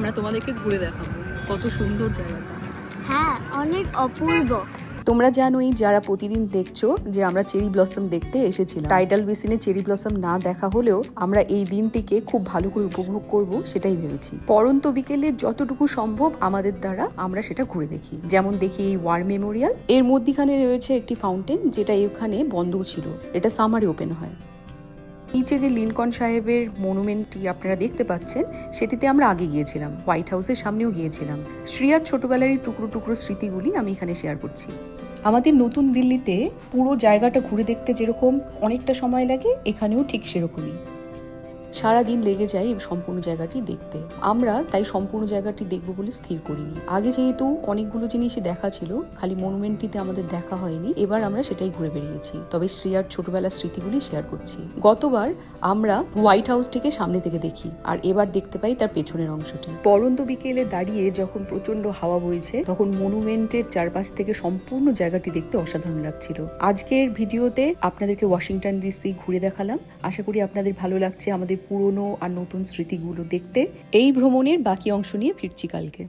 আমরা তোমাদেরকে ঘুরে দেখাবো কত সুন্দর জায়গাটা। হ্যাঁ, অনেক অপূর্ব। তোমরা জানোই যারা প্রতিদিন দেখছো যে আমরা চেরি ব্লসম দেখতে এসেছিলাম। টাইডাল বেসিনে চেরি ব্লসম না দেখা হলেও আমরা এই দিনটিকে খুব ভালো করে উপভোগ করব সেটাই ভেবেছি। পরন্ত বিকেলে যতটুকু সম্ভব আমাদের দ্বারা আমরা সেটা ঘুরে দেখি। যেমন দেখি এই ওয়ার মেমোরিয়াল, এর মধ্যখানে রয়েছে একটি ফাউন্টেন যেটা এখানে বন্ধ ছিল, এটা সামারে ওপেন হয়। নিচে যে লিনকন সাহেবের মনুমেন্টটি আপনারা দেখতে পাচ্ছেন সেটিতে আমরা আগে গিয়েছিলাম, হোয়াইট হাউসের সামনেও গিয়েছিলাম। শ্রিয়ার ছোটবেলার এই টুকরো টুকরো স্মৃতিগুলি আমি এখানে শেয়ার করছি। আমাদের নতুন দিল্লিতে পুরো জায়গাটা ঘুরে দেখতে যেরকম অনেকটা সময় লাগে, এখানেও ঠিক সেরকমই সারাদিন লেগে যায় এই সম্পূর্ণ জায়গাটি দেখতে। আমরা তাই সম্পূর্ণ জায়গাটি দেখবো বলে স্থির করিনি। আগে যেহেতু অনেকগুলো জিনিসই দেখা ছিল, খালি মনুমেন্টটিতে আমাদের দেখা হয়নি, এবার আমরা সেটাই ঘুরে বেরিয়েছি। তবে শ্রিয়ার ছোটবেলার স্মৃতিগুলি শেয়ার করছি। গতবার আমরা হোয়াইট হাউসটিকে সামনে থেকে দেখি, আর এবার দেখতে পাই তার পেছনের অংশটি। পরন্ত বিকেলে দাঁড়িয়ে যখন প্রচন্ড হাওয়া বইছে, তখন মনুমেন্টের চারপাশ থেকে সম্পূর্ণ জায়গাটি দেখতে অসাধারণ লাগছিল। আজকের ভিডিওতে আপনাদেরকে ওয়াশিংটন ডিসি ঘুরে দেখালাম। আশা করি আপনাদের ভালো লাগছে আমাদের পুরনো আর নতুন স্মৃতিগুলো দেখতে। এই ভ্রমণের বাকি অংশ নিয়ে ফিরছি কালকে।